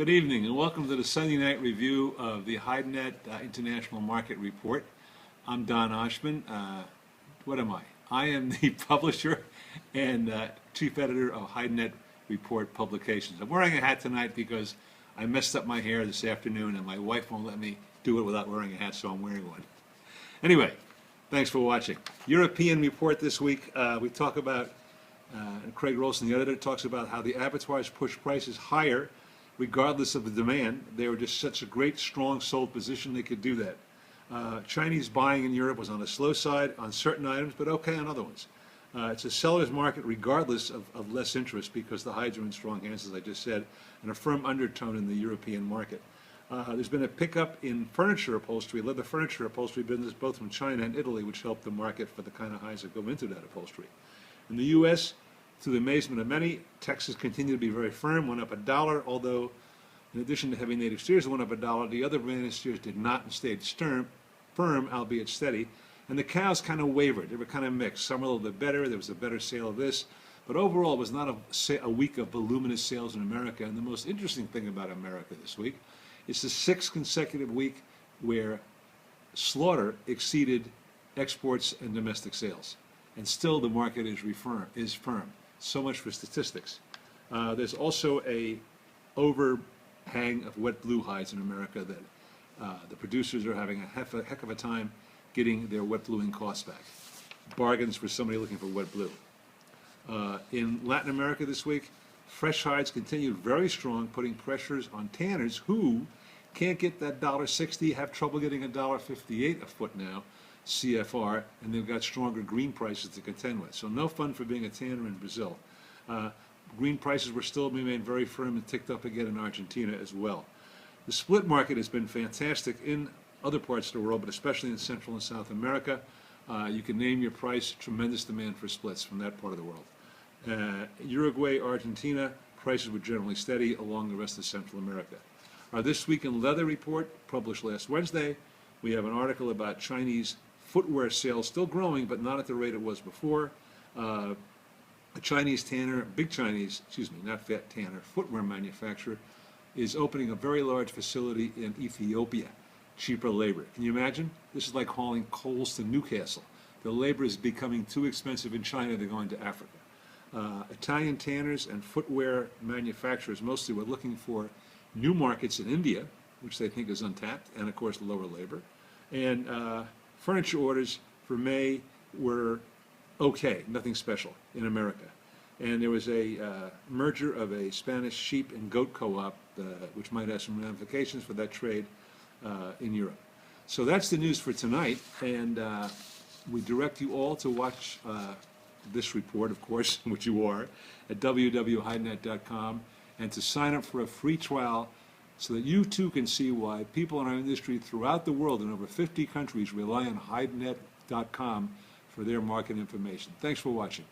Good evening and welcome to the Sunday night review of the HydeNet International Market Report. I'm Don Oshman. What am I? I am the publisher and chief editor of HydeNet Report Publications. I'm wearing a hat tonight because I messed up my hair this afternoon and my wife won't let me do it without wearing a hat, so I'm wearing one. Anyway, thanks for watching. European report this week. We talk about, and Craig Rolson, the editor, talks about how the abattoirs push prices higher regardless of the demand. They were just such a great, strong, sold position they could do that. Chinese buying in Europe was on the slow side on certain items, but okay on other ones. It's a seller's market regardless of less interest because the hides are in strong hands, as I just said, and a firm undertone in the European market. There's been a pickup in furniture upholstery, leather furniture upholstery business, both from China and Italy, which helped the market for the kind of hides that go into that upholstery. In the U.S., to the amazement of many, Texas continued to be very firm, went up $1, although in addition to heavy native steers that went up $1, the other native steers did not and stayed firm, albeit steady. And the cows kind of wavered. They were kind of mixed. Some were a little bit better. There was a better sale of this. But overall, it was not a week of voluminous sales in America. And the most interesting thing about America this week is the 6th consecutive week where slaughter exceeded exports and domestic sales. And still the market is firm. So much for statistics. There's also a overhang of wet blue hides in America that the producers are having a heck of a time getting their wet bluing costs back. Bargains for somebody looking for wet blue. In Latin America this week, fresh hides continued very strong, putting pressures on tanners who can't get that $1.60, have trouble getting $1.58 a foot now, CFR, and they've got stronger green prices to contend with. So no fun for being a tanner in Brazil. Green prices were still remain very firm and ticked up again in Argentina as well. The split market has been fantastic in other parts of the world, but especially in Central and South America. You can name your price, tremendous demand for splits from that part of the world. Uruguay, Argentina, prices were generally steady along the rest of Central America. Our This Week in Leather report, published last Wednesday, we have an article about Chinese footwear sales still growing, but not at the rate it was before. A Chinese tanner, not fat tanner, footwear manufacturer is opening a very large facility in Ethiopia. Cheaper labor. Can you imagine? This is like hauling coals to Newcastle. The labor is becoming too expensive in China, they're going to Africa. Italian tanners and footwear manufacturers mostly were looking for new markets in India, which they think is untapped, and of course lower labor. And furniture orders for May were okay, nothing special in America. And there was a merger of a Spanish sheep and goat co-op, which might have some ramifications for that trade in Europe. So that's the news for tonight, and we direct you all to watch this report, of course, which you are, at www.hydenet.com, and to sign up for a free trial so that you too can see why people in our industry throughout the world in over 50 countries rely on HydeNet.com for their market information. Thanks for watching.